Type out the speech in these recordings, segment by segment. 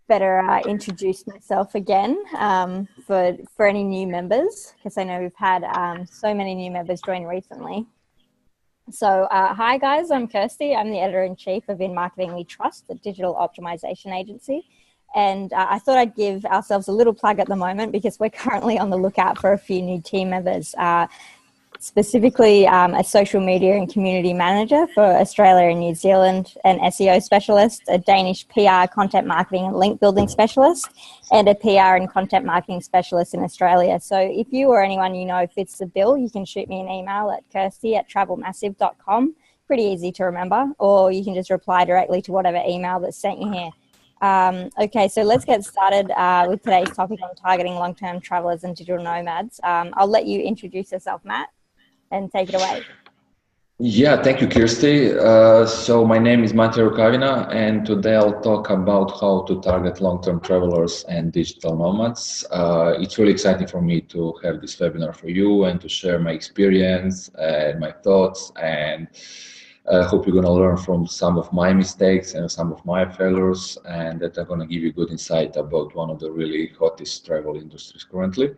better introduce myself again for any new members, because I know we've had so many new members join recently. So hi guys, I'm Kirsty. I'm the editor-in-chief of In Marketing We Trust, the digital optimization agency. And I thought I'd give ourselves a little plug at the moment because we're currently on the lookout for a few new team members, specifically a social media and community manager for Australia and New Zealand, an SEO specialist, a Danish PR, content marketing and link building specialist, and a PR and content marketing specialist in Australia. So if you or anyone you know fits the bill, you can shoot me an email at kirsty@travelmassive.com. Pretty easy to remember, or you can just reply directly to whatever email that's sent you here. Okay, so let's get started with today's topic on targeting long-term travelers and digital nomads. I'll let you introduce yourself, Matt, and take it away. Yeah, thank you, Kirsty. So my name is Matija Rukavina, and today I'll talk about how to target long-term travelers and digital nomads. It's really exciting for me to have this webinar for you and to share my experience and my thoughts, and I hope you're going to learn from some of my mistakes and some of my failures, and that are going to give you good insight about one of the really hottest travel industries currently.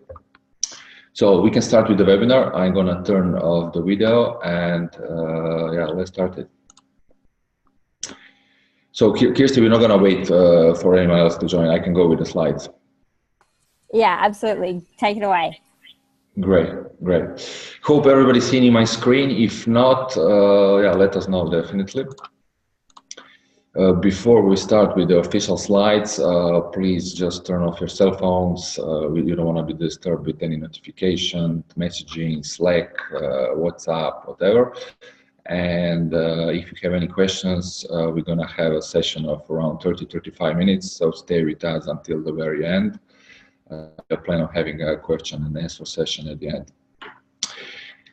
So we can start with the webinar. I'm going to turn off the video and yeah, let's start it. So Kirsty, we're not going to wait for anyone else to join. I can go with the slides. Yeah, absolutely. Take it away. Great, great. Hope everybody's seeing my screen. If not, yeah, let us know definitely. Before we start with the official slides, please just turn off your cell phones. You don't want to be disturbed with any notification, messaging, Slack, WhatsApp, whatever. And if you have any questions, we're going to have a session of around 30-35 minutes, so stay with us until the very end. I plan on having a question and answer session at the end.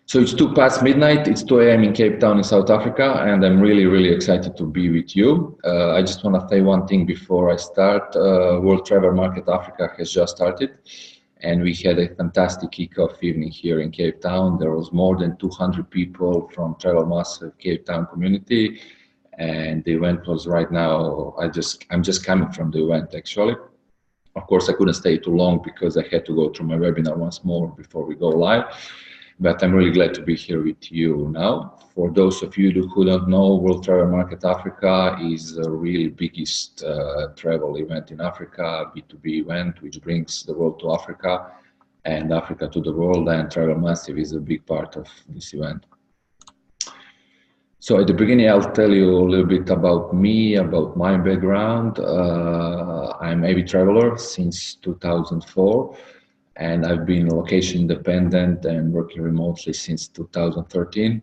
So it's 2 past midnight, it's 2 a.m. in Cape Town in South Africa, and I'm really, really excited to be with you. I just want to say one thing before I start. World Travel Market Africa has just started, and we had a fantastic kickoff evening here in Cape Town. There was more than 200 people from Travel Massive Cape Town community, and the event was right now, I'm just coming from the event actually. Of course, I couldn't stay too long because I had to go through my webinar once more before we go live. But I'm really glad to be here with you now. For those of you who don't know, World Travel Market Africa is the really biggest travel event in Africa, B2B event, which brings the world to Africa and Africa to the world, and Travel Massive is a big part of this event. So at the beginning, I'll tell you a little bit about me, about my background. I'm an AV traveler since 2004. And I've been location independent and working remotely since 2013.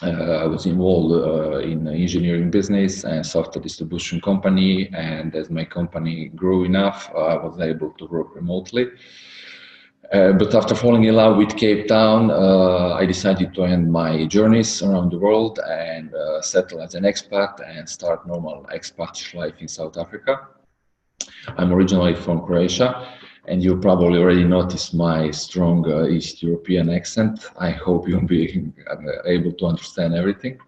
I was involved in engineering business and software distribution company. And as my company grew enough, I was able to work remotely. But after falling in love with Cape Town, I decided to end my journeys around the world and settle as an expat and start normal expat life in South Africa. I'm originally from Croatia. And you probably already noticed my strong East European accent. I hope you'll be able to understand everything.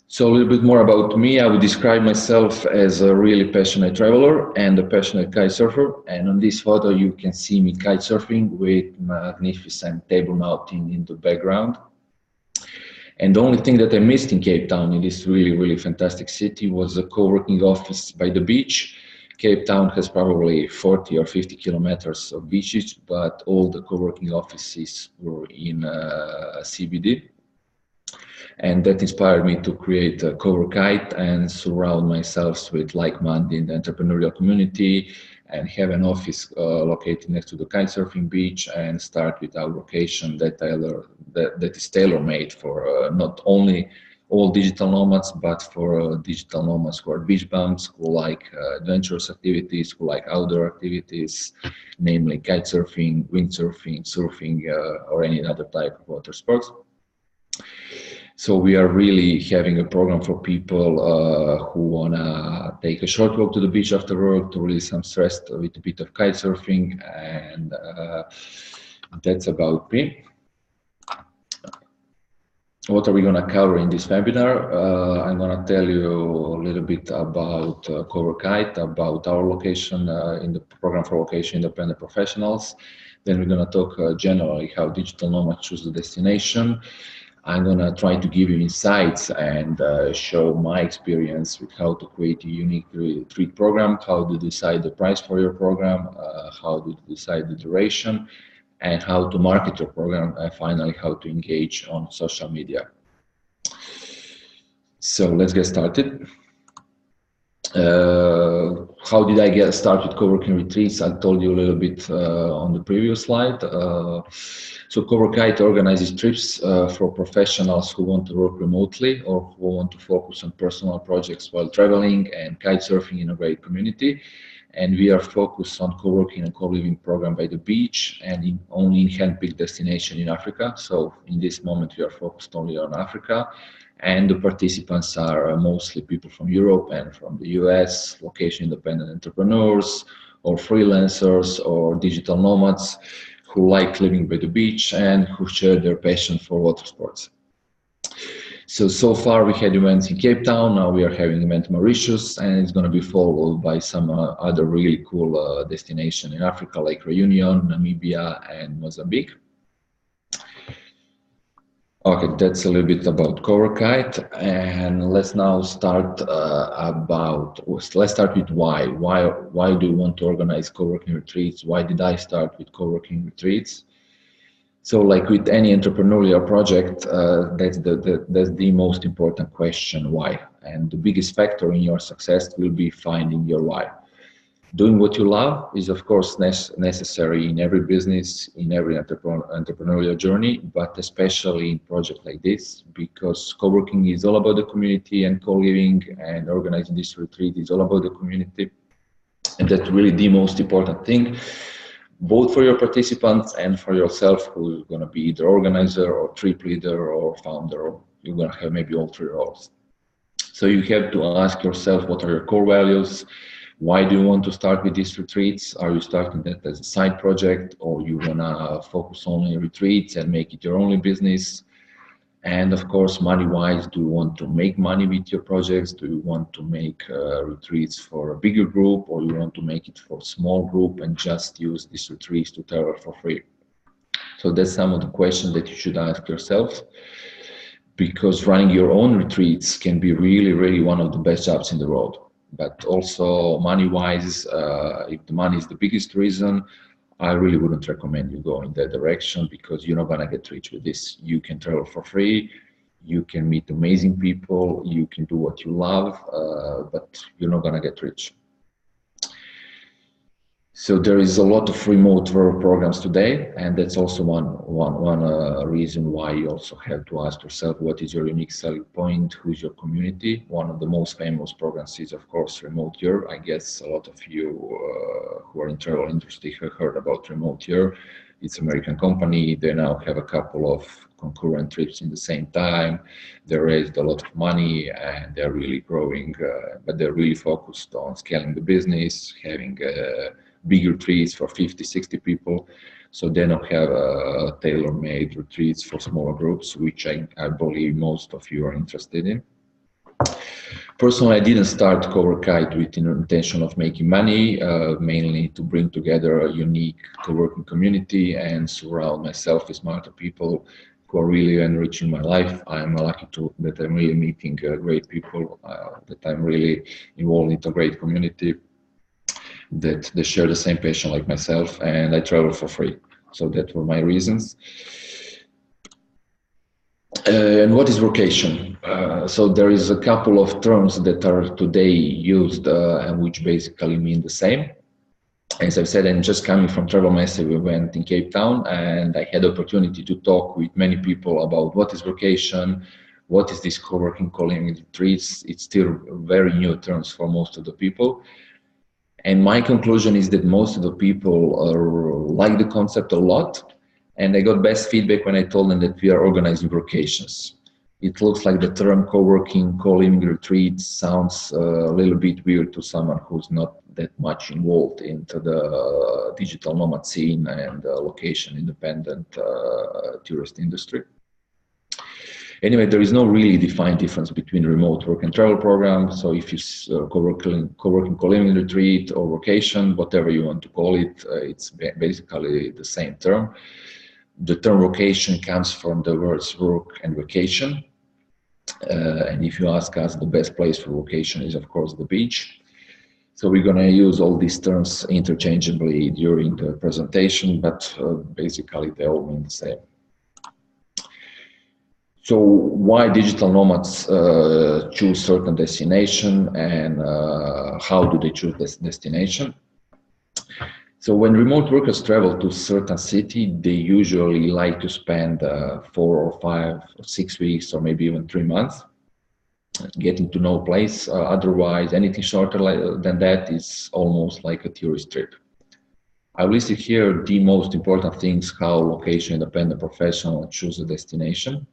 So a little bit more about me. I would describe myself as a really passionate traveler and a passionate kite surfer. And on this photo, you can see me kite surfing with magnificent table mountain in the background. And the only thing that I missed in Cape Town, in this really, really fantastic city, was a co-working office by the beach. Cape Town has probably 40 or 50 kilometers of beaches, but all the co-working offices were in CBD. And that inspired me to create a CoworKite and surround myself with like-minded entrepreneurial community and have an office located next to the kitesurfing beach and start with our location that is tailor-made for not only all digital nomads, but for digital nomads who are beach bums, who like adventurous activities, who like outdoor activities, namely kite surfing, windsurfing, surfing, or any other type of water sports. So we are really having a program for people who want to take a short walk to the beach after work to release some stress with a bit of kite surfing, and that's about me. What are we going to cover in this webinar? I'm going to tell you a little bit about CoworKite, about our location in the program for location independent professionals. Then we're going to talk generally how digital nomads choose the destination. I'm going to try to give you insights and show my experience with how to create a unique retreat program, how to decide the price for your program, how to decide the duration, and how to market your program, and finally how to engage on social media. So let's get started. How did I get started with coworking retreats? I told you a little bit on the previous slide. So CoworKite organizes trips for professionals who want to work remotely or who want to focus on personal projects while traveling and kite surfing in a great community. And we are focused on co-working and co-living program by the beach and only in hand-picked destination in Africa. So in this moment, we are focused only on Africa. And the participants are mostly people from Europe and from the US, location-independent entrepreneurs or freelancers or digital nomads who like living by the beach and who share their passion for water sports. So far we had events in Cape Town, now we are having event in Mauritius, and it's going to be followed by some other really cool destination in Africa like Reunion, Namibia, and Mozambique. Okay, that's a little bit about CoworKite, and let's now start let's start with why. Why do you want to organize co-working retreats? Why did I start with co-working retreats? So like with any entrepreneurial project, that's the most important question, why? And the biggest factor in your success will be finding your why. Doing what you love is of course necessary in every business, in every entrepreneurial journey, but especially in projects like this, because co-working is all about the community and co-living, and organizing this retreat is all about the community. And that's really the most important thing, both for your participants and for yourself, who's going to be either organizer or trip leader or founder, or you're going to have maybe all three roles. So you have to ask yourself, what are your core values? Why do you want to start with these retreats? Are you starting that as a side project, or you want to focus only on retreats and make it your only business? And of course, money-wise, do you want to make money with your projects? Do you want to make retreats for a bigger group, or you want to make it for a small group and just use these retreats to travel for free? So that's some of the questions that you should ask yourself, because running your own retreats can be really, really one of the best jobs in the world. But also money-wise, if the money is the biggest reason, I really wouldn't recommend you go in that direction, because you're not gonna get rich with this. You can travel for free, you can meet amazing people, you can do what you love, but you're not gonna get rich. So there is a lot of remote work programs today, and that's also one reason why you also have to ask yourself, what is your unique selling point? Who's your community? One of the most famous programs is, of course, Remote Year. I guess a lot of you who are in travel industry have heard about Remote Year. It's an American company. They now have a couple of concurrent trips in the same time. They raised a lot of money and they're really growing, but they're really focused on scaling the business, having bigger retreats for 50, 60 people. So they don't have tailor-made retreats for smaller groups, which I believe most of you are interested in. Personally, I didn't start CoworKite with the intention of making money, mainly to bring together a unique co-working community and surround myself with smarter people who are really enriching my life. I'm lucky that I'm really meeting great people, that I'm really involved in a great community, that they share the same passion like myself, and I travel for free. So that were my reasons. And what is workation? So there is a couple of terms that are today used and which basically mean the same. As I've said, I'm just coming from Travel Massive event in Cape Town, and I had the opportunity to talk with many people about what is workation, what is this co-working, co-living retreats. It's still very new terms for most of the people. And my conclusion is that most of the people like the concept a lot, and I got best feedback when I told them that we are organizing workations. It looks like the term co-working, co-living retreat sounds a little bit weird to someone who's not that much involved into the digital nomad scene and location independent tourist industry. Anyway, there is no really defined difference between remote work and travel program. So if you co-working co-living retreat or workation, whatever you want to call it, it's basically the same term. The term workation comes from the words work and vacation. And if you ask us, the best place for vacation is, of course, the beach. So we're going to use all these terms interchangeably during the presentation, but basically they all mean the same. So why digital nomads choose certain destination, and how do they choose this destination? So when remote workers travel to a certain city, they usually like to spend 4 or 5 or 6 weeks or maybe even 3 months getting to know a place. Otherwise, anything shorter than that is almost like a tourist trip. I listed here the most important things how location independent professional choose a destination.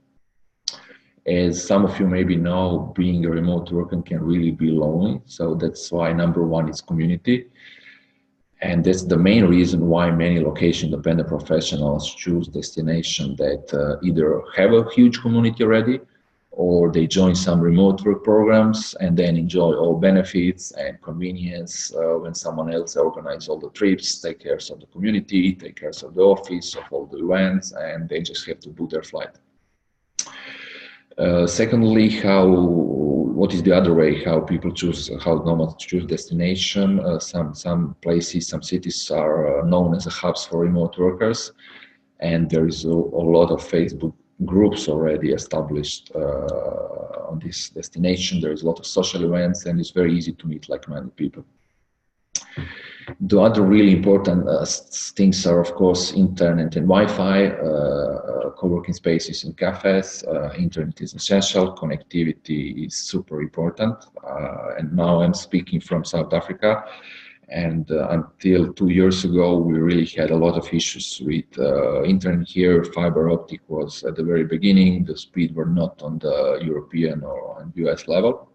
As some of you maybe know, being a remote worker can really be lonely. So that's why number one is community. And that's the main reason why many location independent professionals choose destination that either have a huge community already, or they join some remote work programs and then enjoy all benefits and convenience when someone else organizes all the trips, take care of the community, take care of the office, of all the events, and they just have to book their flight. Secondly, what is the other way how people choose, how nomads choose destination? Some places, some cities are known as hubs for remote workers, and there is a lot of Facebook groups already established on this destination. There is a lot of social events, and it's very easy to meet like-minded people. The other really important things are, of course, internet and Wi-Fi, co-working spaces and cafes. Internet is essential, connectivity is super important. And now I'm speaking from South Africa. And until 2 years ago, we really had a lot of issues with internet here. Fiber optic was at the very beginning. The speed were not on the European or US level.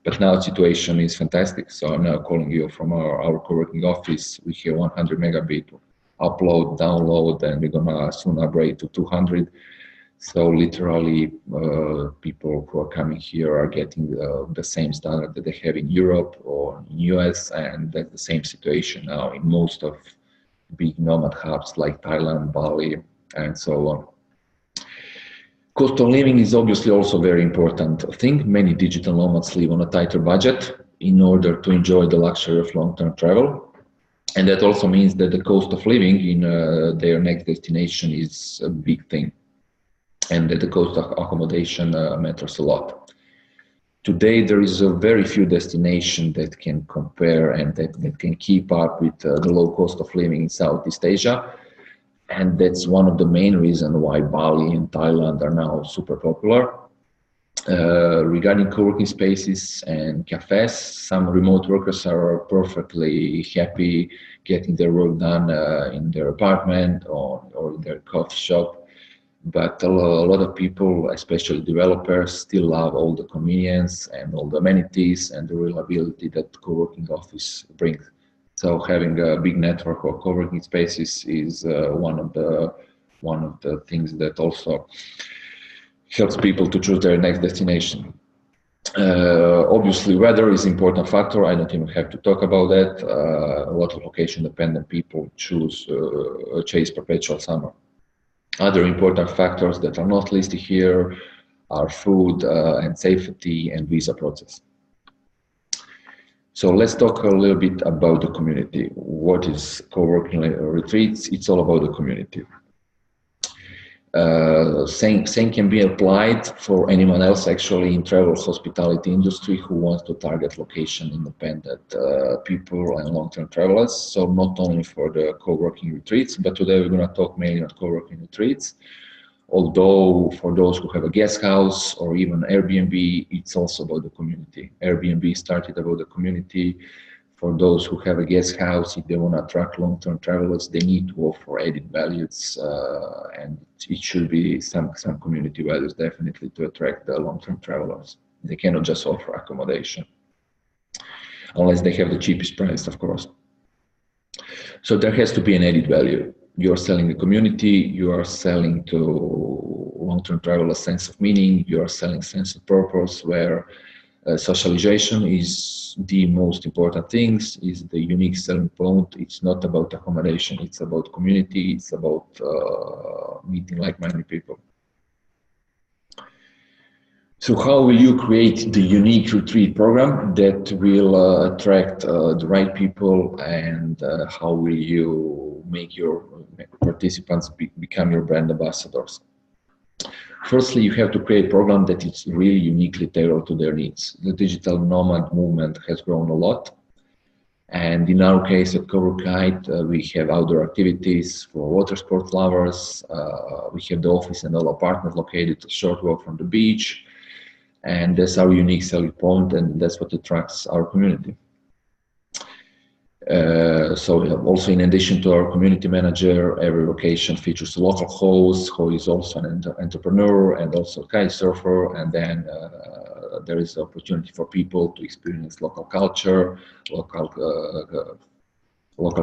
But now the situation is fantastic. So I'm now calling you from our co-working office. We have 100 megabit upload, download, and we're gonna soon upgrade to 200. So literally, people who are coming here are getting the same standard that they have in Europe or in US, and that's the same situation now in most of big nomad hubs like Thailand, Bali, and so on. Cost of living is obviously also a very important thing. Many digital nomads live on a tighter budget in order to enjoy the luxury of long-term travel. And that also means that the cost of living in their next destination is a big thing, and that the cost of accommodation matters a lot. Today, there is a very few destinations that can compare and that can keep up with the low cost of living in Southeast Asia. And that's one of the main reasons why Bali and Thailand are now super popular. Regarding co-working spaces and cafes, some remote workers are perfectly happy getting their work done in their apartment or in their coffee shop. But a lot of people, especially developers, still love all the convenience and all the amenities and the reliability that co-working office brings. So having a big network of co-working spaces is one of the things that also helps people to choose their next destination. Obviously, weather is an important factor. I don't even have to talk about that. A lot of location-dependent people chase perpetual summer. Other important factors that are not listed here are food and safety and visa process. So let's talk a little bit about the community. What is co-working retreats? It's all about the community. Same can be applied for anyone else actually in travel hospitality industry who wants to target location independent people and long-term travelers. So not only for the co-working retreats, but today we're going to talk mainly on co-working retreats. Although for those who have a guest house or even Airbnb, it's also about the community. Airbnb started about the community. For those who have a guest house, if they want to attract long-term travelers, they need to offer added values, and it should be some community values definitely to attract the long-term travelers. They cannot just offer accommodation, unless they have the cheapest price, of course. So there has to be an added value. You are selling the community, you are selling to long-term travel a sense of meaning, you are selling sense of purpose, where socialization is the most important things, is the unique selling point. It's not about accommodation, it's about community, it's about meeting like-minded people. So how will you create the unique retreat program that will attract the right people, and how will you make your participants become your brand ambassadors? Firstly, you have to create a program that is really uniquely tailored to their needs. The digital nomad movement has grown a lot. And in our case at CoworKite, we have outdoor activities for water sport lovers. We have the office and all apartments located a short walk from the beach. And that's our unique selling point, and that's what attracts our community. So also, in addition to our community manager, every location features a local host who is also an entrepreneur and also a kite surfer, and then there is the opportunity for people to experience local culture, local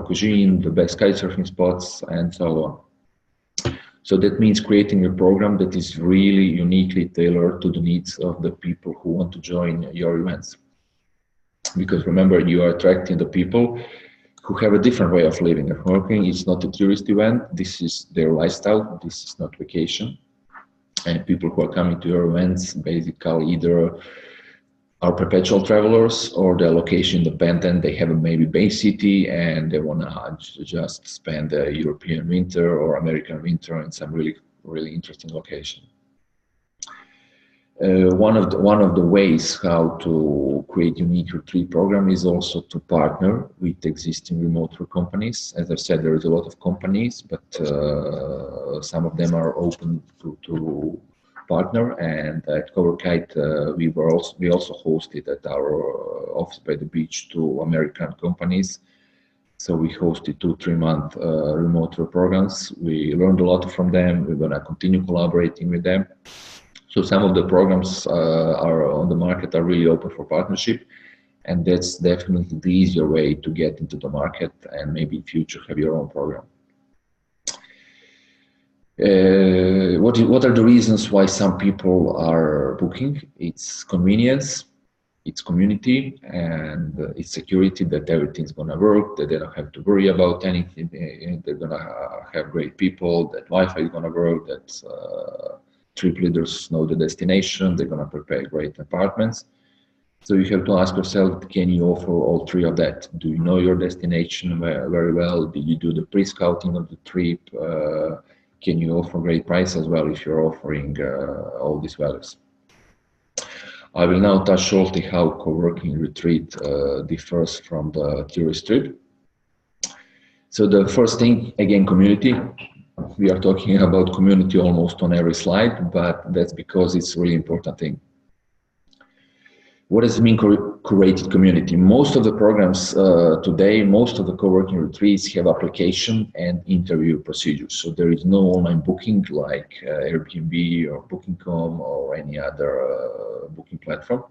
cuisine, the best kite surfing spots, and so on. So that means creating a program that is really uniquely tailored to the needs of the people who want to join your events. Because remember, you are attracting the people who have a different way of living and working. It's not a tourist event. This is their lifestyle. This is not vacation. And people who are coming to your events basically either are perpetual travelers or they're location independent. They have a maybe base city and they want to just spend a European winter or American winter in some really interesting location. One of the ways how to create unique retreat program is also to partner with existing remote work companies. As I said, there is a lot of companies, but some of them are open to partner. And at CoworKite, we also hosted at our office by the beach 2 American companies. So we hosted 2-3 month remote work programs. We learned a lot from them. We're gonna continue collaborating with them. So some of the programs are on the market are really open for partnership, and that's definitely the easier way to get into the market and maybe in future have your own program. What are the reasons why some people are booking? It's convenience, it's community, and it's security that everything's gonna work, that they don't have to worry about anything, they're gonna have great people, that Wi-Fi is gonna work, that trip leaders know the destination, they're gonna prepare great apartments. So you have to ask yourself, can you offer all 3 of that? Do you know your destination very well? Did you do the pre-scouting of the trip? Can you offer great price as well if you're offering all these values? I will now touch shortly how co-working retreat differs from the tourist trip. So the first thing, again, community. We are talking about community almost on every slide, but that's because it's a really important thing. What does it mean, curated community? Most of the programs today, most of the co-working retreats have application and interview procedures. So there is no online booking like Airbnb or Booking.com or any other booking platform.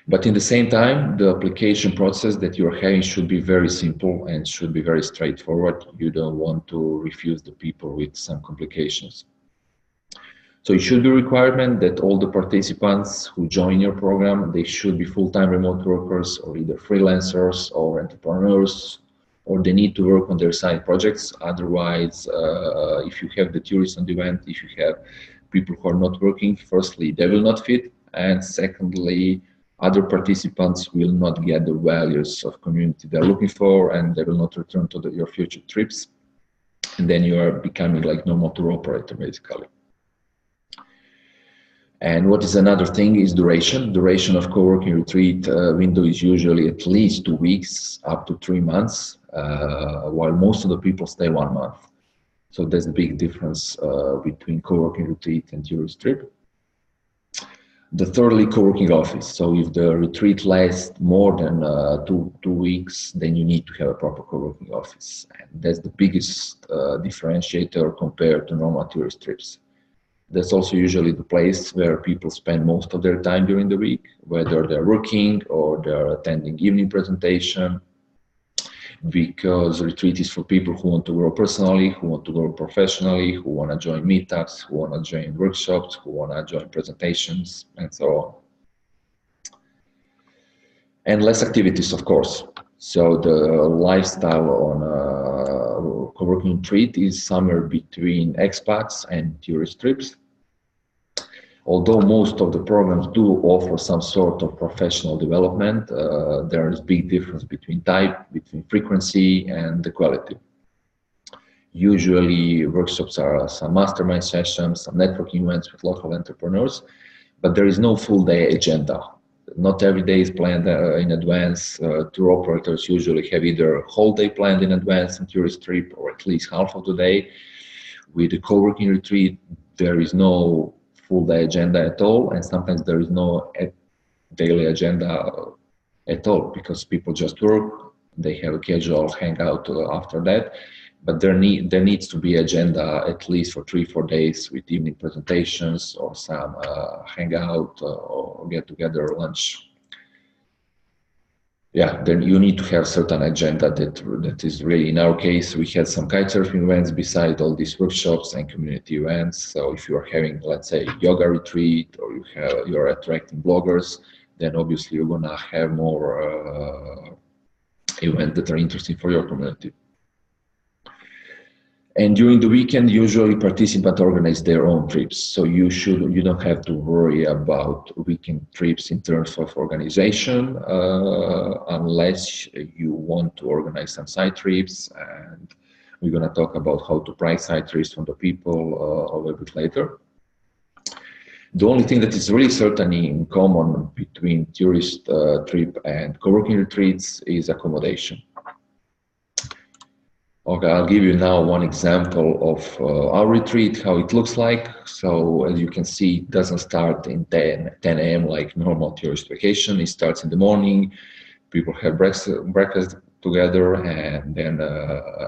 But in the same time, the application process that you're having should be very simple and should be very straightforward. You don't want to refuse the people with some complications. So it should be a requirement that all the participants who join your program, they should be full-time remote workers or either freelancers or entrepreneurs, or they need to work on their side projects. Otherwise, if you have the tourists on the event, if you have people who are not working, firstly, they will not fit. And secondly, other participants will not get the values of community they're looking for, and they will not return to your future trips. And then you are becoming like no tour operator, basically. And what is another thing is duration. Duration of co-working retreat window is usually at least 2 weeks, up to 3 months, while most of the people stay 1 month. So there's a big difference between co-working retreat and tourist trip. The thirdly, co-working office. So if the retreat lasts more than two weeks, then you need to have a proper co-working office. And that's the biggest differentiator compared to normal tourist trips. That's also usually the place where people spend most of their time during the week, whether they're working or they're attending evening presentation. because retreat is for people who want to grow personally, who want to grow professionally, who want to join meetups, who want to join workshops, who want to join presentations, and so on. And less activities, of course. So the lifestyle on a co-working retreat is somewhere between expats and tourist trips. Although most of the programs do offer some sort of professional development, there is big difference between type, between frequency, and the quality. Usually workshops are some mastermind sessions, some networking events with local entrepreneurs, but there is no full day agenda. Not every day is planned in advance. Tour operators usually have either a whole day planned in advance and tourist trip, or at least half of the day. With the co-working retreat, there is no full day agenda at all, and sometimes there is no daily agenda at all, because people just work, they have a casual hangout after that, but there needs to be agenda at least for 3-4 days with evening presentations or some hangout or get together lunch. Yeah, then you need to have certain agenda that is really, in our case, we had some kitesurfing events beside all these workshops and community events. So if you are having, let's say, yoga retreat, or you're attracting bloggers, then obviously you're gonna have more events that are interesting for your community. And during the weekend, usually participants organize their own trips. So you don't have to worry about weekend trips in terms of organization, unless you want to organize some side trips. And we're gonna talk about how to price side trips from the people a little bit later. The only thing that is really certainly in common between tourist trip and co-working retreats is accommodation. Okay, I'll give you now one example of our retreat, how it looks like. So as you can see, it doesn't start in 10 a.m. like normal tourist vacation. It starts in the morning, people have breakfast together, and then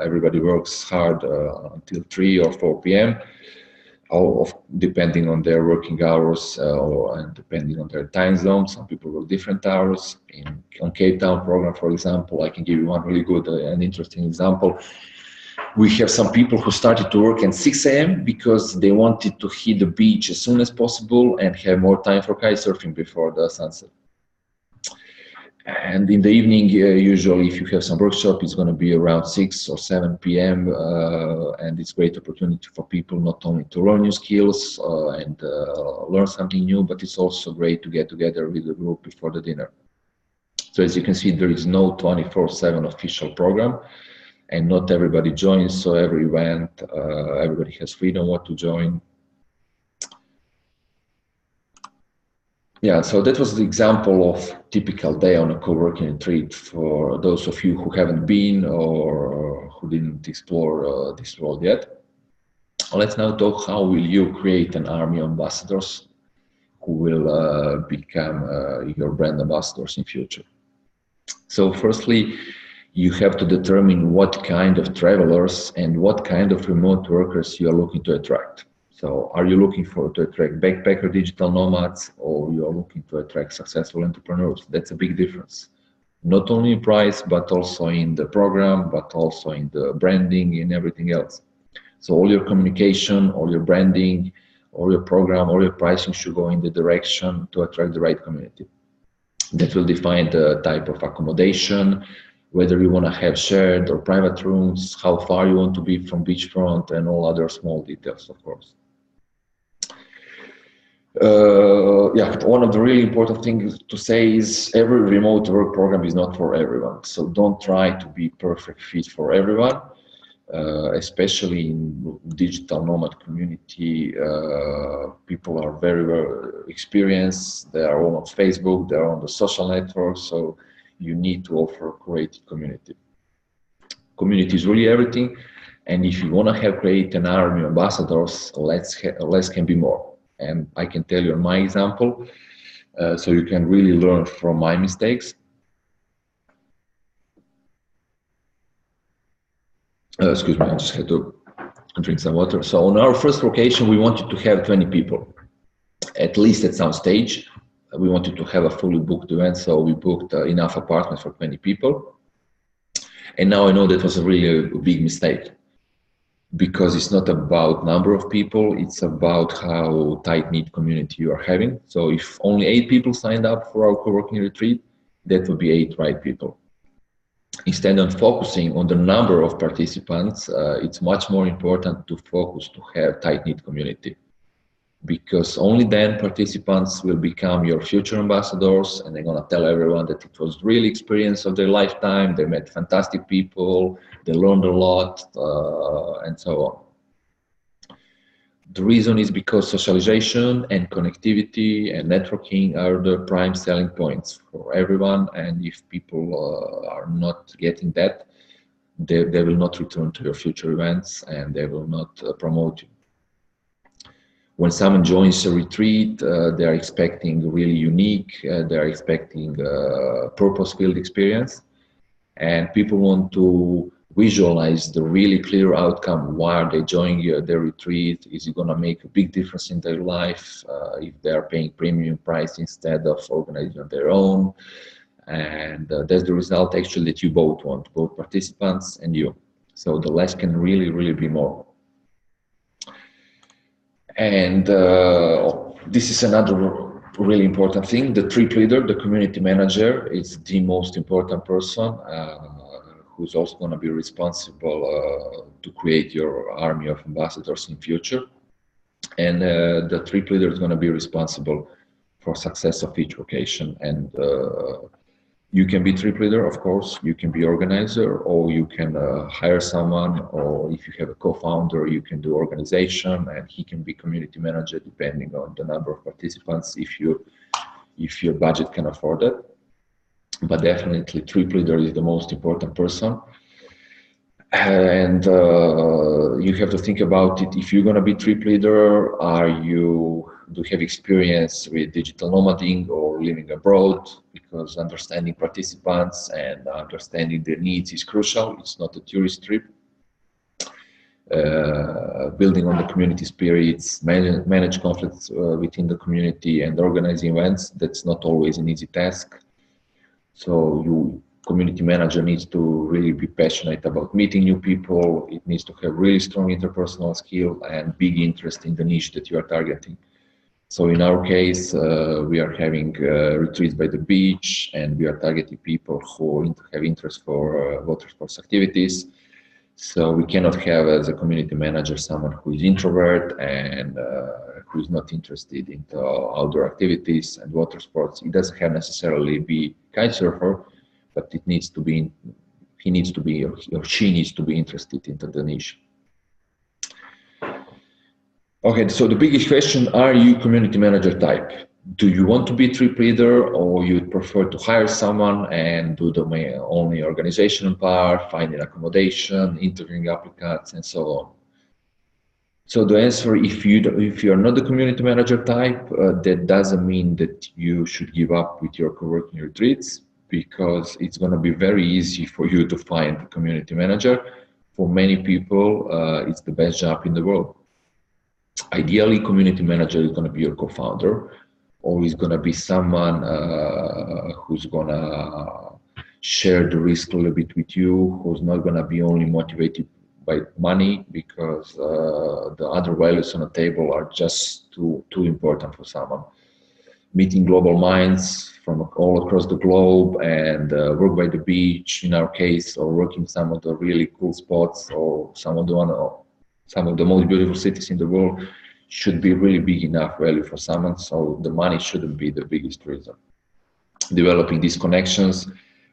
everybody works hard until 3 or 4 p.m. Depending on their working hours and depending on their time zone. Some people work different hours. On Cape Town program, for example, I can give you one really good and interesting example. We have some people who started to work at 6 a.m. because they wanted to hit the beach as soon as possible and have more time for kite surfing before the sunset. And in the evening, usually if you have some workshop, it's going to be around 6 or 7 p.m. And it's a great opportunity for people not only to learn new skills and learn something new, but it's also great to get together with the group before the dinner. So as you can see, there is no 24/7 official program, and not everybody joins. So every event, everybody has freedom what to join. Yeah, so that was the example of typical day on a co-working retreat for those of you who haven't been or who didn't explore this world yet. Let's now talk how will you create an army of ambassadors who will become your brand ambassadors in future. So firstly, you have to determine what kind of travelers and what kind of remote workers you are looking to attract. So are you looking to attract backpacker digital nomads, or you are looking to attract successful entrepreneurs? That's a big difference. Not only in price, but also in the program, but also in the branding and everything else. So all your communication, all your branding, all your program, all your pricing should go in the direction to attract the right community. That will define the type of accommodation, whether you want to have shared or private rooms, how far you want to be from beachfront, and all other small details, of course. Yeah, one of the really important things to say is every remote work program is not for everyone. So don't try to be perfect fit for everyone, especially in digital nomad community. People are very, very experienced. They are all on Facebook, they are on the social networks. So you need to offer a creative community. Community is really everything. And if you want to have create an army of ambassadors, less can be more. And I can tell you my example, so you can really learn from my mistakes. Excuse me, I just had to drink some water. So on our first location, we wanted to have 20 people, at least at some stage. We wanted to have a fully booked event, so we booked enough apartments for 20 people. And now I know that was a really big mistake, because it's not about number of people, it's about how tight-knit community you are having. So if only 8 people signed up for our co-working retreat, that would be 8 right people. Instead of focusing on the number of participants, it's much more important to focus to have tight-knit community, because only then participants will become your future ambassadors, and they're going to tell everyone that it was really experience of their lifetime, they met fantastic people, they learned a lot, and so on. The reason is because socialization and connectivity and networking are the prime selling points for everyone, and if people are not getting that, they will not return to your future events, and they will not promote you. When someone joins a retreat, they are expecting really unique, they are expecting purpose-filled experience, and people want to visualize the really clear outcome. Why are they joining their retreat? Is it going to make a big difference in their life if they are paying premium price instead of organizing on their own? And that's the result actually that you both want, both participants and you. So the less can really, really be more. And this is another really important thing. The trip leader, the community manager, is the most important person who's also going to be responsible to create your army of ambassadors in future. And the trip leader is going to be responsible for success of each location. And you can be trip leader, of course, you can be organizer, or you can hire someone, or if you have a co-founder, you can do organization, and he can be community manager depending on the number of participants, if your budget can afford it. But definitely trip leader is the most important person. And you have to think about it. If you're going to be trip leader, do you have experience with digital nomading or living abroad? Because understanding participants and understanding their needs is crucial. It's not a tourist trip. Building on the community spirits, manage conflicts within the community, and organizing events, that's not always an easy task. So community manager needs to really be passionate about meeting new people. It needs to have really strong interpersonal skill and big interest in the niche that you are targeting. So in our case, we are having retreats by the beach, and we are targeting people who have interest for water sports activities. So we cannot have as a community manager someone who is introvert and who is not interested in the outdoor activities and water sports. It doesn't have necessarily be kite surfer, but it needs to be, he needs to be, or she needs to be interested into the niche. Okay, so the biggest question, are you community manager type? Do you want to be trip leader, or you'd prefer to hire someone and do the only organizational part, finding accommodation, interviewing applicants, and so on? So the answer, if you're not the community manager type, that doesn't mean that you should give up with your co-working retreats, because it's going to be very easy for you to find a community manager. For many people, it's the best job in the world. Ideally, community manager is going to be your co-founder, or is going to be someone who's going to share the risk a little bit with you, who's not going to be only motivated by money, because the other values on the table are just too important for someone. Meeting global minds from all across the globe, and work by the beach in our case, or working some of the really cool spots, or some of the most beautiful cities in the world, should be really big enough value for someone. So the money shouldn't be the biggest reason. Developing these connections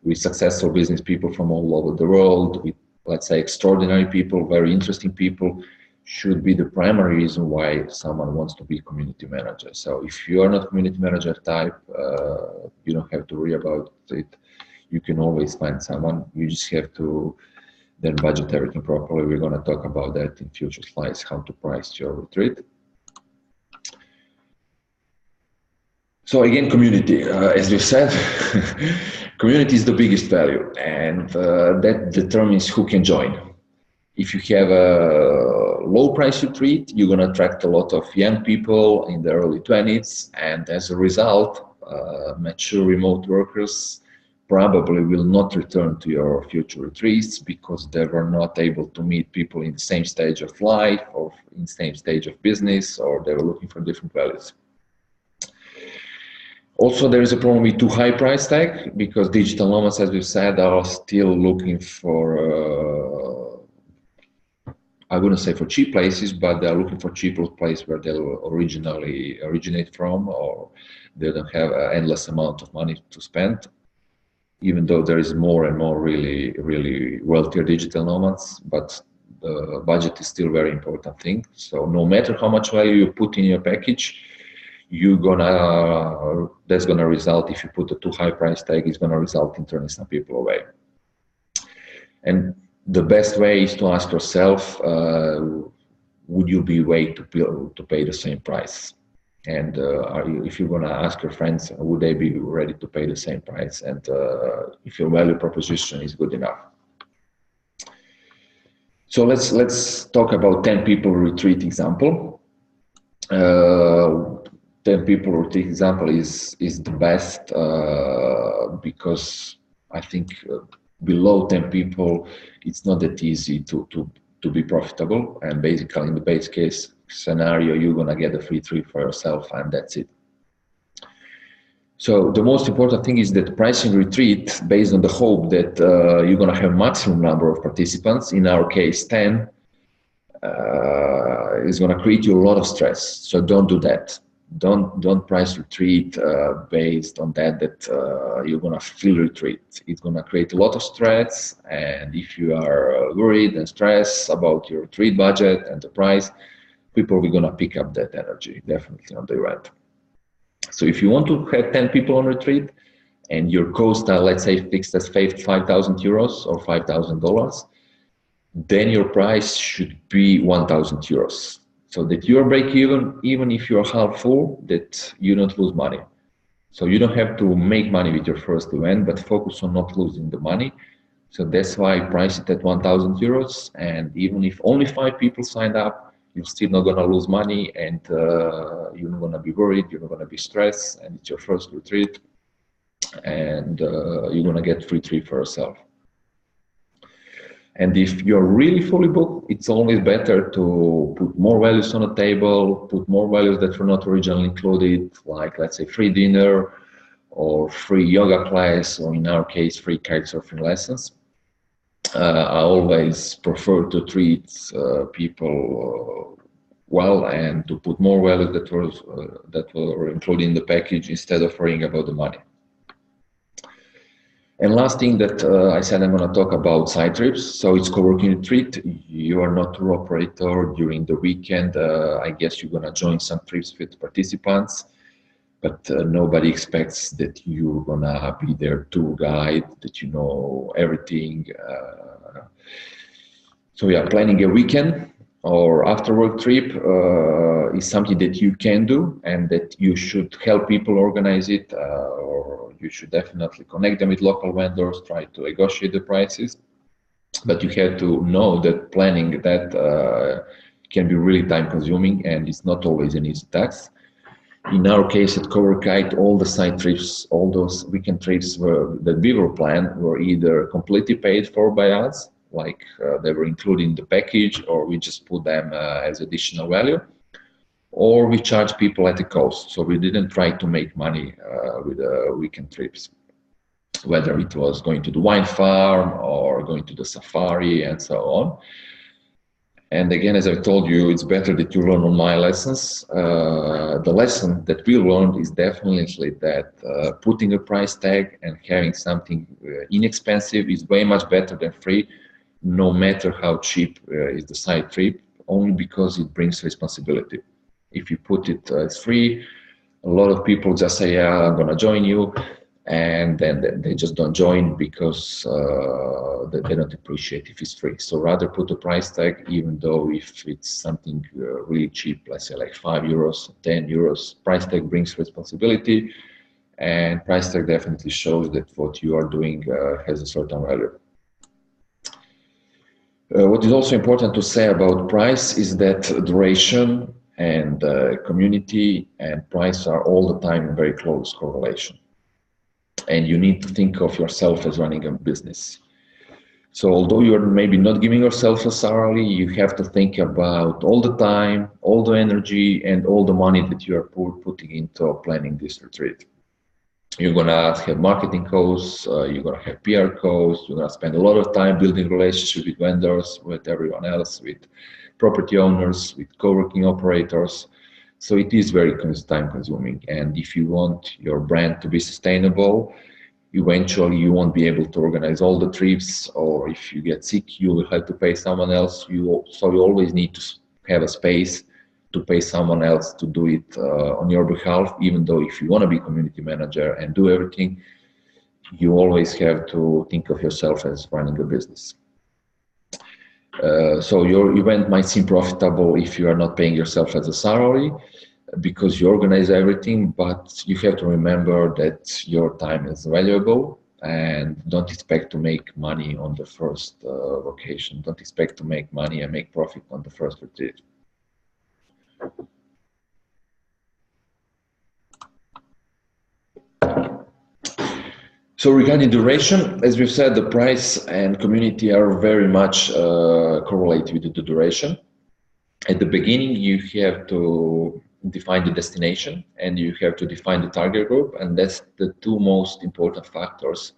with successful business people from all over the world, with, let's say, extraordinary people, very interesting people, should be the primary reason why someone wants to be community manager. So if you are not community manager type, you don't have to worry about it. You can always find someone. You just have to then budget everything properly. We're going to talk about that in future slides, how to price your retreat. So again, community, as we said, community is the biggest value, and that determines who can join. If you have a low price retreat, you're going to attract a lot of young people in their early 20s, and as a result, mature remote workers probably will not return to your future retreats because they were not able to meet people in the same stage of life or in the same stage of business, or they were looking for different values. Also, there is a problem with too high price tag because digital nomads, as we've said, are still looking for, I wouldn't say for cheap places, but they're looking for cheaper place where they'll originally originate from, or they don't have an endless amount of money to spend. Even though there is more and more really wealthier digital nomads, but the budget is still very important thing. So no matter how much value you put in your package, that's gonna result, if you put a too high price tag, it's gonna result in turning some people away. And the best way is to ask yourself, would you be willing to pay the same price? And if you're gonna ask your friends, would they be ready to pay the same price? And if your value proposition is good enough. So let's talk about 10 people retreat example. 10 people retreat example is the best because I think below 10 people, it's not that easy to be profitable. And basically, in the base case scenario, you're gonna get a free trip for yourself, and that's it. So the most important thing is that pricing retreat based on the hope that you're gonna have maximum number of participants. In our case, 10 is gonna create you a lot of stress. So don't do that. Don't price retreat based on that you're gonna feel retreat. It's gonna create a lot of stress, and if you are worried and stressed about your retreat budget and the price, people are gonna pick up that energy definitely on the event. So if you want to have 10 people on retreat and your cost are, let's say, fixed as 5,000 euros or $5,000, then your price should be 1,000 euros. So that you're break even if you're half full, that you don't lose money. So you don't have to make money with your first event, but focus on not losing the money. So that's why I price it at 1,000 euros. And even if only 5 people signed up, you're still not gonna lose money, and you're not gonna be worried, you're not gonna be stressed, and it's your first retreat, and you're gonna get free trip for yourself. And if you're really fully booked, it's always better to put more values on the table, put more values that were not originally included, like let's say free dinner or free yoga class, or in our case, free kitesurfing lessons. I always prefer to treat people well and to put more values that were included in the package instead of worrying about the money. And last thing that I said, I'm going to talk about side trips. So it's co-working retreat. You are not tour operator during the weekend. I guess you're going to join some trips with participants, but nobody expects that you're going to be their tour guide, that you know everything. So yeah, planning a weekend or after work trip is something that you can do, and that you should help people organize it, or you should definitely connect them with local vendors, try to negotiate the prices. But you have to know that planning that can be really time consuming, and it's not always an easy task. In our case at CoworKite, all the side trips, all those weekend trips that we were planned were either completely paid for by us, like they were included in the package, or we just put them as additional value, or we charge people at the cost. So we didn't try to make money with weekend trips, whether it was going to the wine farm or going to the safari and so on. And again, as I told you, it's better that you learn on my lessons. The lesson that we learned is definitely that putting a price tag and having something inexpensive is way much better than free, no matter how cheap is the side trip, only because it brings responsibility. If you put it as free, a lot of people just say, yeah, I'm going to join you. And then they just don't join because they don't appreciate if it's free. So rather put a price tag, even though if it's something really cheap, let's say like 5 euros, 10 euros, price tag brings responsibility, and price tag definitely shows that what you are doing has a certain value. What is also important to say about price is that duration and community and price are all the time in very close correlation. and you need to think of yourself as running a business. So although you're maybe not giving yourself a salary, you have to think about all the time, all the energy, and all the money that you are putting into planning this retreat. You're gonna have marketing costs, you're gonna have PR costs, you're gonna spend a lot of time building relationships with vendors, with everyone else, with property owners, with co-working operators. So it is very time consuming. And if you want your brand to be sustainable, eventually you won't be able to organize all the trips, or if you get sick, you will have to pay someone else. So you always need to have a space to pay someone else to do it on your behalf, even though if you want to be community manager and do everything, you always have to think of yourself as running a business. So your event might seem profitable if you are not paying yourself as a salary, because you organize everything, but you have to remember that your time is valuable, and don't expect to make money on the first vacation. Don't expect to make money and make profit on the first retreat. So regarding duration, as we've said, the price and community are very much correlated with the duration. At the beginning, you have to define the destination and you have to define the target group, and that's the two most important factors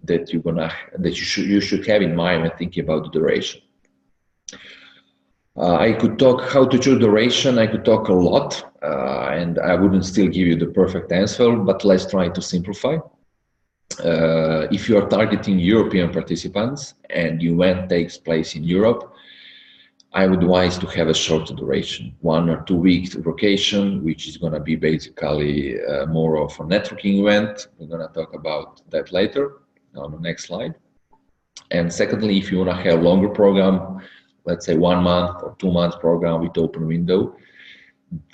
that you should have in mind when thinking about the duration. I could talk how to choose duration. I could talk a lot, and I wouldn't still give you the perfect answer, but let's try to simplify. If you are targeting European participants and the event takes place in Europe, I would advise to have a shorter duration, 1 or 2 weeks vacation, which is going to be basically more of a networking event. We're going to talk about that later on the next slide. And secondly, if you want to have a longer program, let's say 1 month or 2 month program with open window,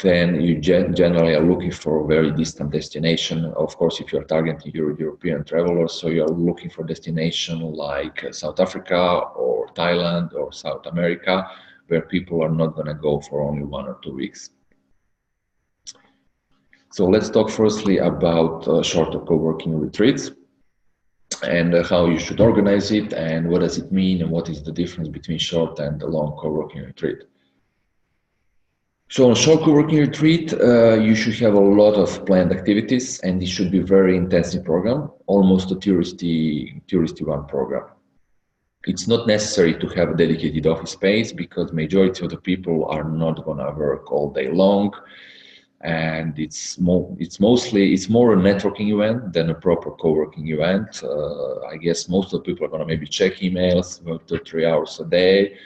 then you generally are looking for a very distant destination. Of course, if you're targeting European travelers, so you're looking for destination like South Africa or Thailand or South America, where people are not going to go for only 1 or 2 weeks. So let's talk firstly about shorter co-working retreats and how you should organize it and what does it mean and what is the difference between short and a long co-working retreat. So on a short co-working retreat, you should have a lot of planned activities, and it should be a very intensive program, almost a touristy one program. It's not necessary to have a dedicated office space because majority of the people are not gonna work all day long, and it's more a networking event than a proper co-working event. I guess most of the people are gonna maybe check emails, work 2 or 3 hours a day,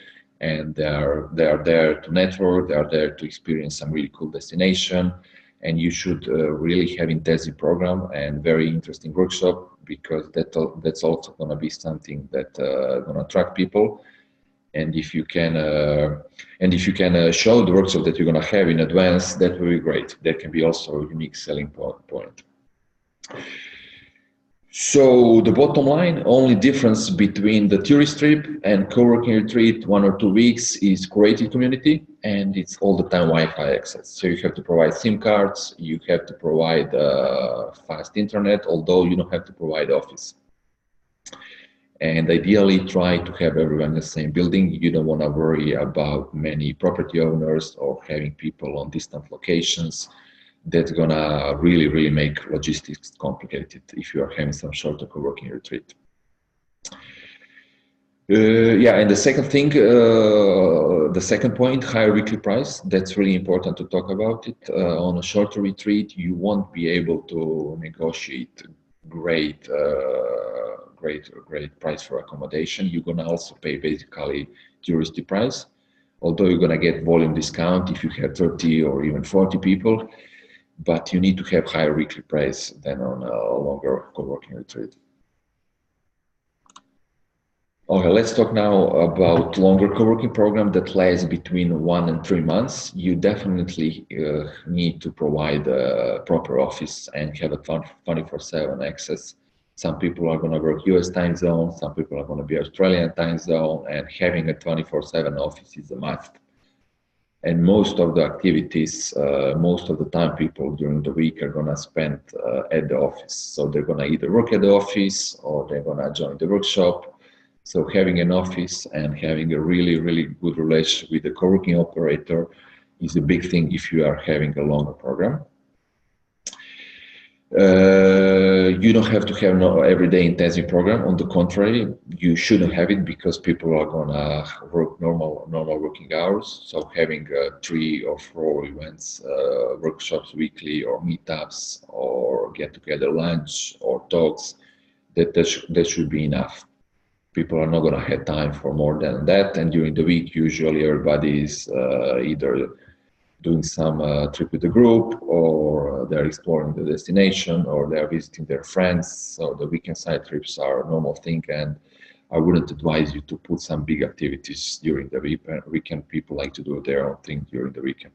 and they are there to network, they are there to experience some really cool destination, and you should really have intensive program and very interesting workshop, because that's also going to be something that going to attract people. And if you can show the workshop that you're going to have in advance, that will be great. That can be also a unique selling point. So the bottom line, only difference between the tourist trip and co-working retreat, 1 or 2 weeks, is creative community, and it's all the time Wi-Fi access. So you have to provide SIM cards, you have to provide fast internet, although you don't have to provide office. And ideally try to have everyone in the same building. You don't want to worry about many property owners or having people on distant locations. That's gonna really make logistics complicated if you are having some shorter co-working retreat. And the second thing, the second point, higher weekly price. That's really important to talk about it. On a shorter retreat, you won't be able to negotiate great price for accommodation. You're gonna also pay basically touristy price, although you're gonna get volume discount if you have 30 or even 40 people. But you need to have higher weekly price than on a longer co-working retreat. Okay, let's talk now about longer co-working program that lasts between 1 and 3 months. You definitely need to provide a proper office and have a 24/7 access. Some people are going to work US time zone, some people are going to be Australian time zone, and having a 24/7 office is a must. And most of the activities, most of the time, people during the week are gonna spend at the office. So they're gonna either work at the office or they're gonna join the workshop. So having an office and having a really, really good relationship with the co-working operator is a big thing if you are having a longer program. You don't have to have no everyday intensive program. On the contrary, you shouldn't have it because people are gonna work normal working hours. So having 3 or 4 events, workshops weekly, or meetups, or get together lunch or talks, that should be enough. People are not gonna have time for more than that. And during the week, usually everybody is either doing some trip with the group, or they're exploring the destination, or they're visiting their friends. So the weekend side trips are a normal thing, and I wouldn't advise you to put some big activities during the weekend. People like to do their own thing during the weekend.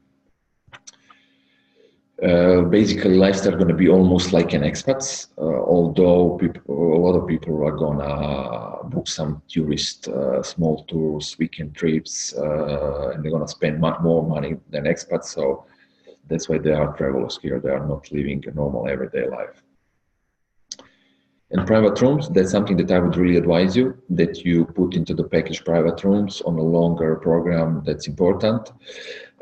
Basically, lifestyle going to be almost like an expats, although a lot of people are going to book some tourist small tours, weekend trips, and they're going to spend much more money than expats. So that's why they are travelers here. They are not living a normal everyday life. And private rooms, that's something that I would really advise you, that you put into the package private rooms on a longer program. That's important.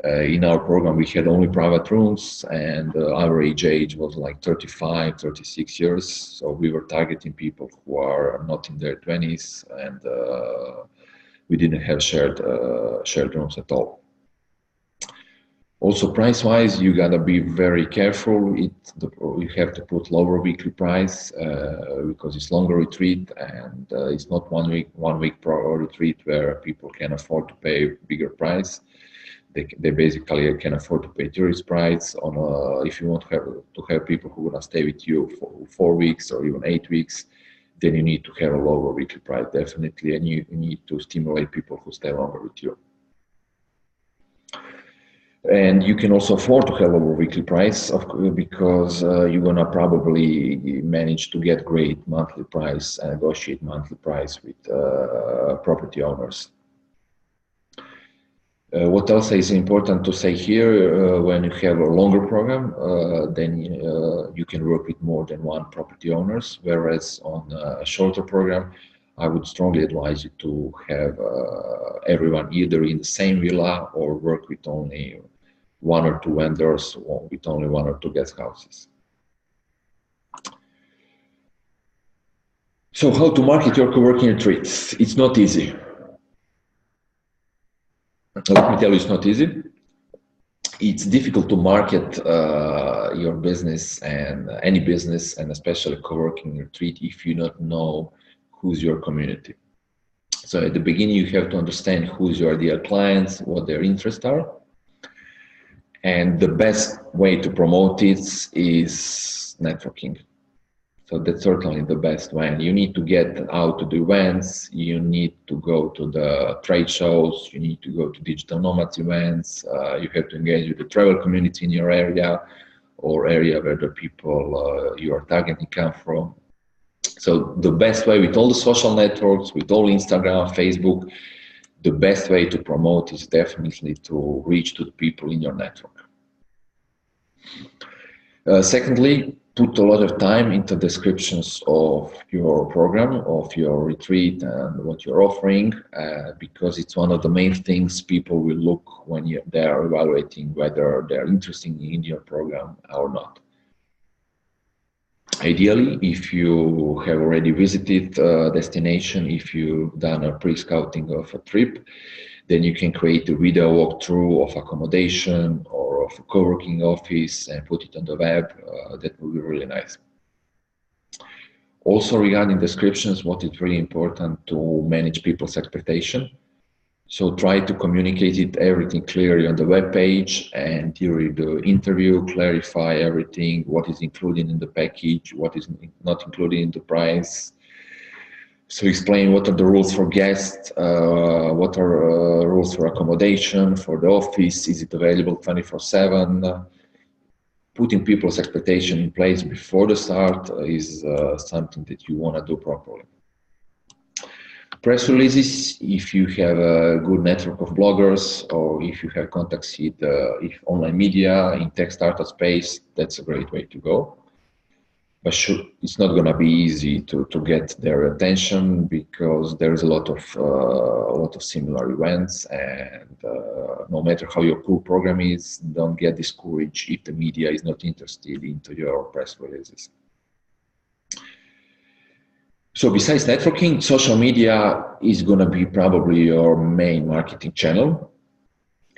In our program, we had only private rooms, and the average age was like 35, 36 years. So we were targeting people who are not in their 20s, and we didn't have shared rooms at all. Also, price-wise, you gotta be very careful. You have to put lower weekly price because it's longer retreat, and it's not one week retreat where people can afford to pay bigger price. They basically can afford to pay tourist price on if you want to have people who wanna stay with you for 4 weeks or even 8 weeks, then you need to have a lower weekly price definitely, and you need to stimulate people who stay longer with you. And you can also afford to have a lower weekly price because you're gonna probably manage to get great monthly price and negotiate monthly price with property owners. What else is important to say here, when you have a longer program, then you can work with more than one property owners, whereas on a shorter program, I would strongly advise you to have everyone either in the same villa or work with only 1 or 2 vendors, or with only 1 or 2 guest houses. So how to market your co-working retreats? It's not easy. Let me tell you, it's not easy. It's difficult to market your business and any business, and especially co-working retreat, if you don't know who's your community. So at the beginning, you have to understand who's your ideal clients, what their interests are. And the best way to promote it is networking. So that's certainly the best way. And you need to get out to the events, you need to go to the trade shows, you need to go to digital nomads events, you have to engage with the travel community in your area or area where the people you are targeting come from. So the best way, with all the social networks, with all Instagram, Facebook, the best way to promote is definitely to reach to the people in your network. Secondly, put a lot of time into descriptions of your program, of your retreat, and what you're offering, because it's one of the main things people will look when they are evaluating whether they're interested in your program or not. Ideally, if you have already visited a destination, if you've done a pre-scouting of a trip, then you can create a video walkthrough of accommodation or of a co-working office and put it on the web. That will be really nice. Also, regarding descriptions, what is really important to manage people's expectation. So try to communicate it everything clearly on the web page, and during the interview, clarify everything, what is included in the package, what is not included in the price. So explain what are the rules for guests, what are rules for accommodation, for the office, is it available 24/7? Putting people's expectation in place before the start is something that you want to do properly. Press releases, if you have a good network of bloggers or if you have contacts with if online media in tech startup space, that's a great way to go. But it's not going to be easy to get their attention because there's a lot of similar events, and no matter how your cool program is, don't get discouraged if the media is not interested into your press releases. So besides networking, social media is going to be probably your main marketing channel,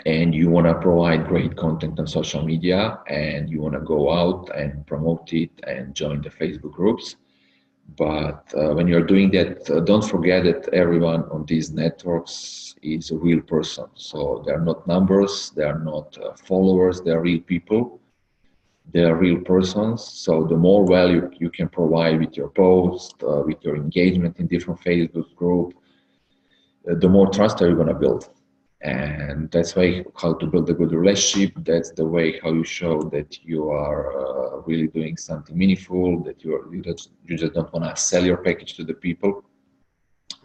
and you want to provide great content on social media, and you want to go out and promote it and join the Facebook groups. But when you're doing that, don't forget that everyone on these networks is a real person. So they're not numbers, they're not followers, they're real people. They are real persons, so the more value you can provide with your post, with your engagement in different Facebook group, the more trust are you going to build. And that's why how to build a good relationship. That's the way how you show that you are really doing something meaningful, that you just don't want to sell your package to the people.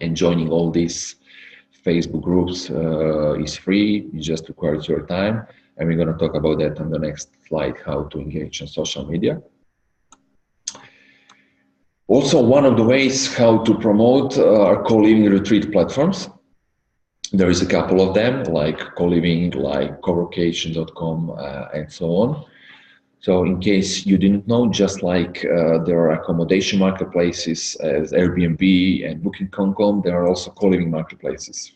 And joining all these Facebook groups is free, it just requires your time. And we're going to talk about that on the next slide, how to engage on social media. Also, one of the ways how to promote are co-living retreat platforms. There is a couple of them, like co-living, like coworkation.com, and so on. So in case you didn't know, just like there are accommodation marketplaces as Airbnb and Booking.com, there are also co-living marketplaces.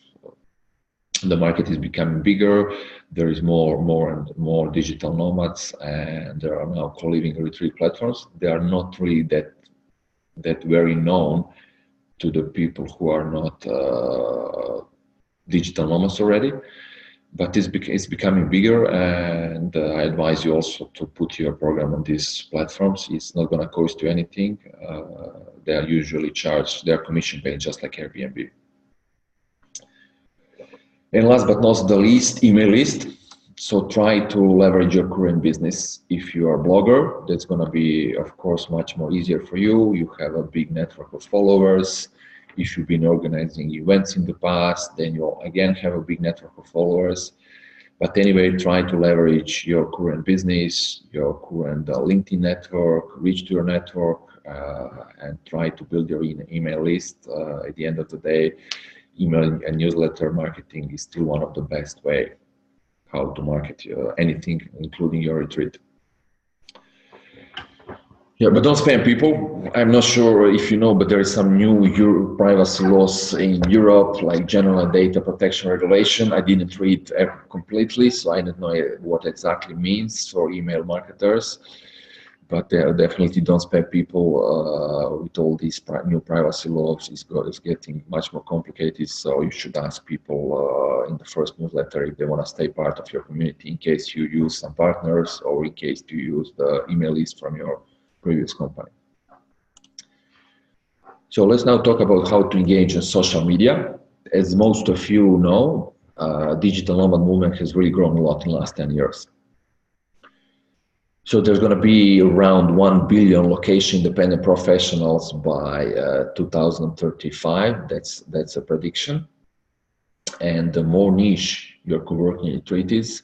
The market is becoming bigger. There is more and more digital nomads, and there are now co-living retreat platforms. They are not really that very known to the people who are not digital nomads already, but it's becoming bigger, and I advise you also to put your program on these platforms. It's not going to cost you anything. They are usually charged, they're commission paid, just like Airbnb. And last but not the least, email list. So try to leverage your current business. If you are a blogger, that's going to be, of course, much more easier for you. You have a big network of followers. If you've been organizing events in the past, then you'll again have a big network of followers. But anyway, try to leverage your current business, your current LinkedIn network, reach to your network, and try to build your email list. At the end of the day, email and newsletter marketing is still one of the best way how to market anything, including your retreat. Yeah, but don't spam people. I'm not sure if you know, but there is some new privacy laws in Europe, like general data protection regulation. I didn't read completely, so I don't know what exactly means for email marketers. But definitely don't spam people with all these new privacy laws. It's getting much more complicated. So you should ask people in the first newsletter if they want to stay part of your community, in case you use some partners or in case you use the email list from your previous company. So let's now talk about how to engage in social media. As most of you know, digital nomad movement has really grown a lot in the last 10 years. So there's going to be around 1 billion location independent professionals by 2035. That's a prediction. And the more niche your co-working retreat is,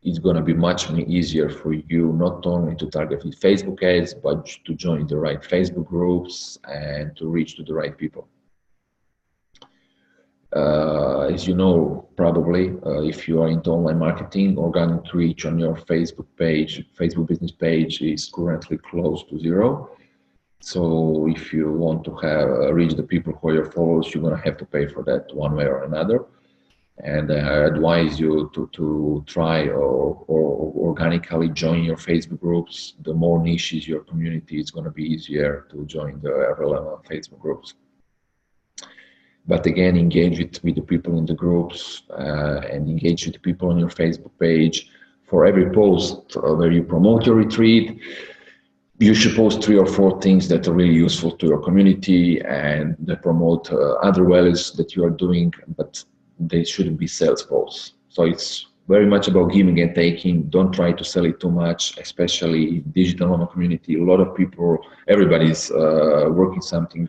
it's going to be much easier for you not only to target with Facebook ads, but to join the right Facebook groups and to reach to the right people. As you know, probably, if you are into online marketing, organic reach on your Facebook page, Facebook business page is currently close to zero. So if you want to have reach the people who are your followers, you're going to have to pay for that one way or another. And I advise you to try or organically join your Facebook groups. The more niche is your community, it's going to be easier to join the relevant Facebook groups. But again, engage with the people in the groups and engage with the people on your Facebook page. For every post where you promote your retreat, you should post 3 or 4 things that are really useful to your community and that promote other values that you are doing, but they shouldn't be sales posts. So it's very much about giving and taking. Don't try to sell it too much, especially digital nomad community. A lot of people, everybody's working something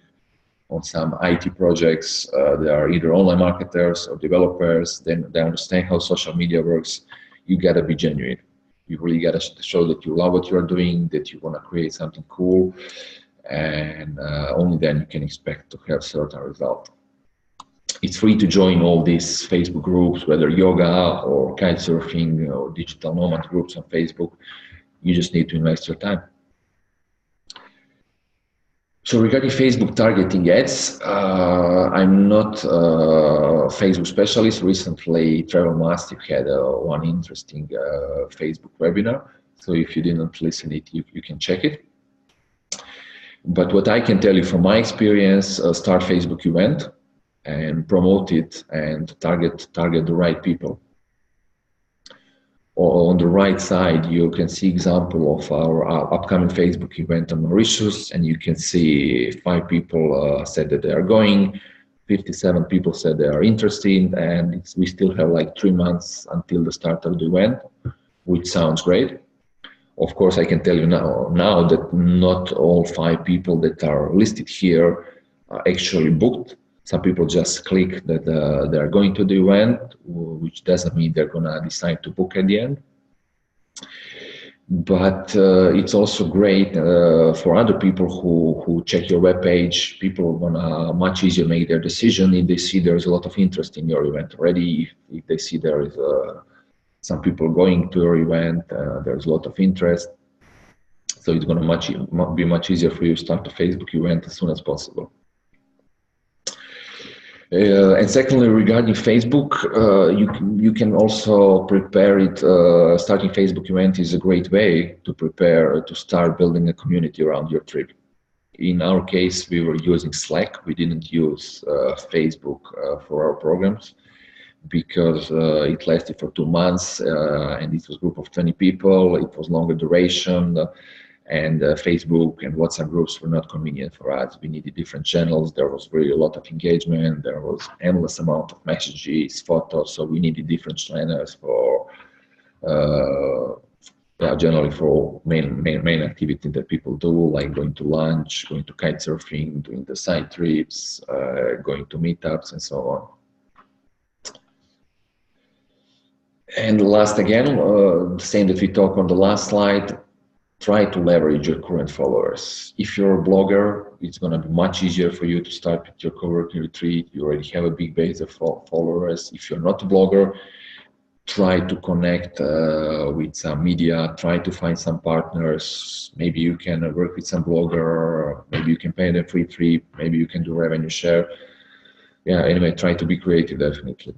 on some IT projects. They are either online marketers or developers. Then they understand how social media works. You gotta be genuine. You really gotta show that you love what you are doing, that you wanna create something cool, and only then you can expect to have certain result. It's free to join all these Facebook groups, whether yoga or kitesurfing or digital nomad groups on Facebook. You just need to invest your time. So regarding Facebook targeting ads, I'm not a Facebook specialist. Recently, Travel Master had one interesting Facebook webinar. So if you didn't listen it, you can check it. But what I can tell you from my experience, start Facebook event and promote it and target the right people. Or on the right side, you can see example of our upcoming Facebook event on Mauritius, and you can see 5 people said that they are going, 57 people said they are interested, and we still have like 3 months until the start of the event, which sounds great. Of course, I can tell you now that not all 5 people that are listed here are actually booked. Some people just click that they are going to the event, which doesn't mean they're gonna decide to book at the end. But it's also great for other people who check your webpage. People wanna much easier make their decision if they see there's a lot of interest in your event already. If they see there is some people going to your event, there's a lot of interest. So it's gonna be much easier for you to start a Facebook event as soon as possible. And secondly, regarding Facebook, you can also prepare it. Starting Facebook event is a great way to prepare to start building a community around your trip. In our case, we were using Slack. We didn't use Facebook for our programs because it lasted for 2 months and it was a group of 20 people. It was longer duration. And Facebook and WhatsApp groups were not convenient for us. We needed different channels. There was really a lot of engagement. There was endless amount of messages, photos. So we needed different channels for, generally for main activity that people do, like going to lunch, going to kite surfing, doing the side trips, going to meetups, and so on. And last again, the same that we talked on the last slide. Try to leverage your current followers. If you're a blogger, it's going to be much easier for you to start with your coworking retreat. You already have a big base of followers. If you're not a blogger, try to connect with some media, try to find some partners. Maybe you can work with some blogger, maybe you can pay them free trip, maybe you can do revenue share. Yeah, anyway, try to be creative, definitely.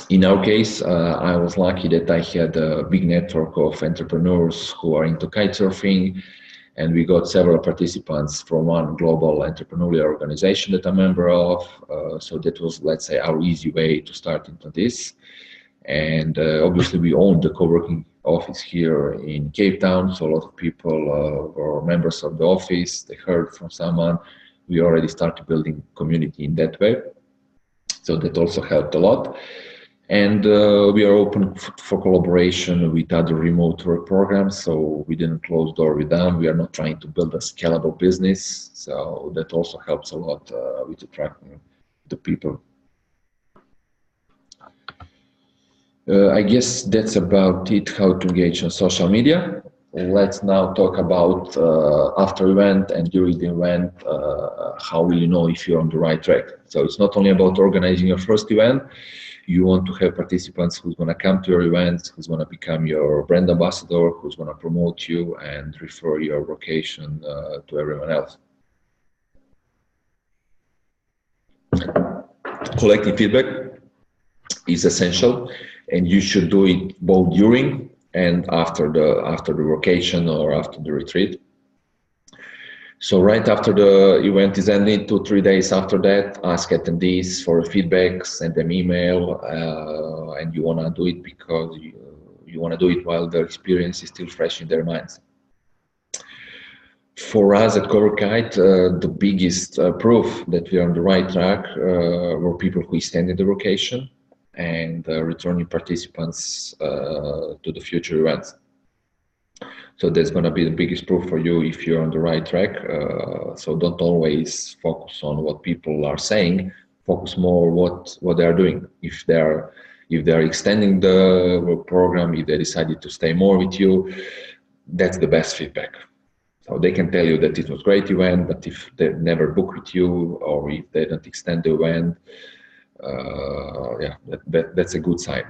In our case, I was lucky that I had a big network of entrepreneurs who are into kitesurfing, and we got several participants from one global entrepreneurial organization that I'm a member of. So that was, let's say, our easy way to start into this. And obviously, we own the co-working office here in Cape Town, so a lot of people were members of the office. They heard from someone. We already started building community in that way. So that also helped a lot. And we are open for collaboration with other remote work programs. So we didn't close door with them. We are not trying to build a scalable business. So that also helps a lot with attracting the people. I guess that's about it, how to engage on social media. Let's now talk about after event and during the event, how will you know if you're on the right track? So it's not only about organizing your first event. You want to have participants who's going to come to your events, who's going to become your brand ambassador, who's going to promote you and refer your workation to everyone else. Collecting feedback is essential, and you should do it both during and after the workation or after the retreat. So right after the event is ended, 2-3 days after that, ask attendees for feedback, send them email, and you want to do it because you want to do it while the experience is still fresh in their minds. For us at CoworKite, the biggest proof that we are on the right track were people who extended the workation and returning participants to the future events. So that's going to be the biggest proof for you if you're on the right track. So don't always focus on what people are saying. Focus more what they are doing. If they're extending the program, if they decided to stay more with you, that's the best feedback. So they can tell you that it was a great event, but if they never book with you or if they don't extend the event, that's a good sign.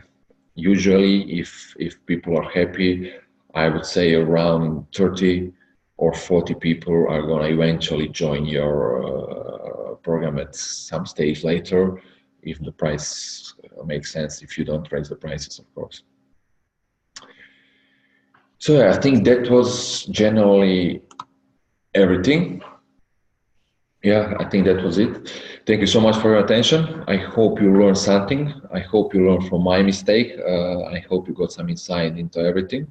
Usually, if people are happy, I would say around 30 or 40 people are going to eventually join your program at some stage later, if the price makes sense, if you don't raise the prices, of course. So yeah, I think that was generally everything. Yeah, I think that was it. Thank you so much for your attention. I hope you learned something. I hope you learned from my mistake. I hope you got some insight into everything.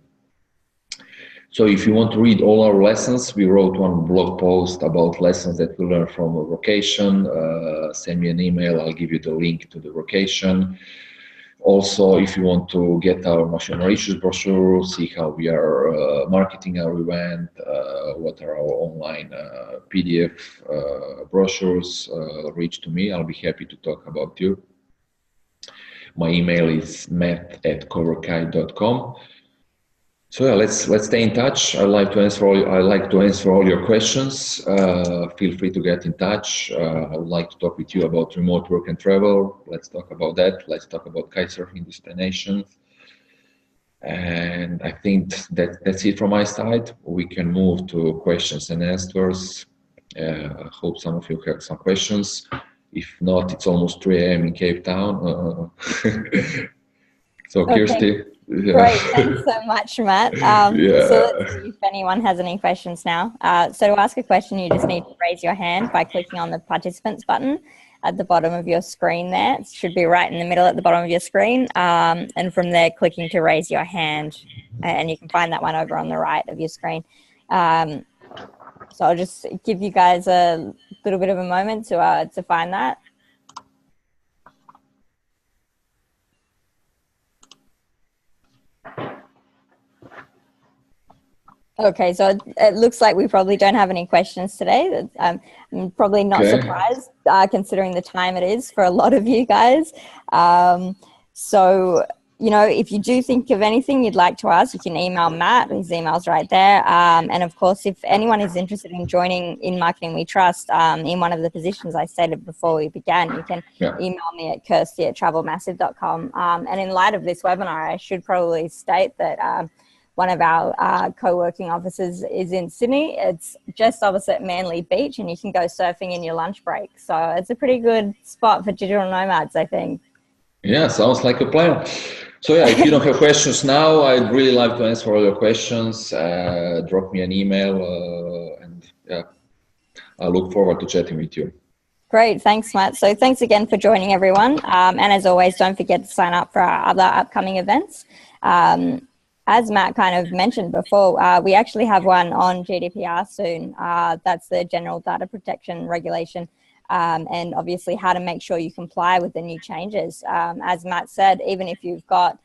So if you want to read all our lessons, we wrote one blog post about lessons that we learned from a workation. Send me an email, I'll give you the link to the workation. Also, if you want to get our machinery issues brochure, see how we are marketing our event, what are our online PDF brochures, reach to me. I'll be happy to talk about you. My email is matt@coworkite.com. So yeah, let's stay in touch. I like to answer all your questions. Feel free to get in touch. I would like to talk with you about remote work and travel. Let's talk about that. Let's talk about kitesurfing destinations. And I think that's it from my side. We can move to questions and answers. I hope some of you have some questions. If not, it's almost 3 a.m. in Cape Town. So okay. Kirsty. Yeah. Great, thanks so much, Matt. So let's see if anyone has any questions now. So to ask a question, you just need to raise your hand by clicking on the participants button at the bottom of your screen there. It should be right in the middle at the bottom of your screen. And from there, clicking to raise your hand. And you can find that one over on the right of your screen. So I'll just give you guys a little bit of a moment to find that. Okay, so it looks like we probably don't have any questions today. I'm probably not surprised considering the time it is for a lot of you guys. So, you know, if you do think of anything you'd like to ask, you can email Matt. His email's right there. And of course, if anyone is interested in joining In Marketing We Trust in one of the positions I stated before we began, you can email me at kirsty@travelmassive.com. And in light of this webinar, I should probably state that one of our co-working offices is in Sydney. It's just opposite Manly Beach, and you can go surfing in your lunch break. So it's a pretty good spot for digital nomads, I think. Yeah, sounds like a plan. So yeah, if you don't have questions now, I'd really like to answer all your questions. Drop me an email, and yeah, I look forward to chatting with you. Great, thanks, Matt. So thanks again for joining, everyone. And as always, don't forget to sign up for our other upcoming events. As Matt kind of mentioned before, we actually have one on GDPR soon. That's the General Data Protection Regulation, and obviously how to make sure you comply with the new changes. As Matt said, even if you've got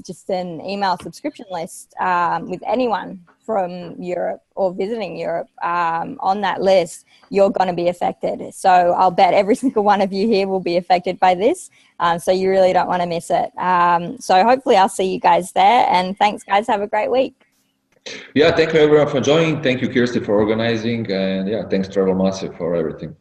just an email subscription list with anyone from Europe or visiting Europe on that list, you're going to be affected. So I'll bet every single one of you here will be affected by this. So you really don't want to miss it. So hopefully I'll see you guys there. And thanks, guys. Have a great week. Yeah, thank you everyone for joining. Thank you, Kirsty, for organizing. And yeah, thanks Travel Massive for everything.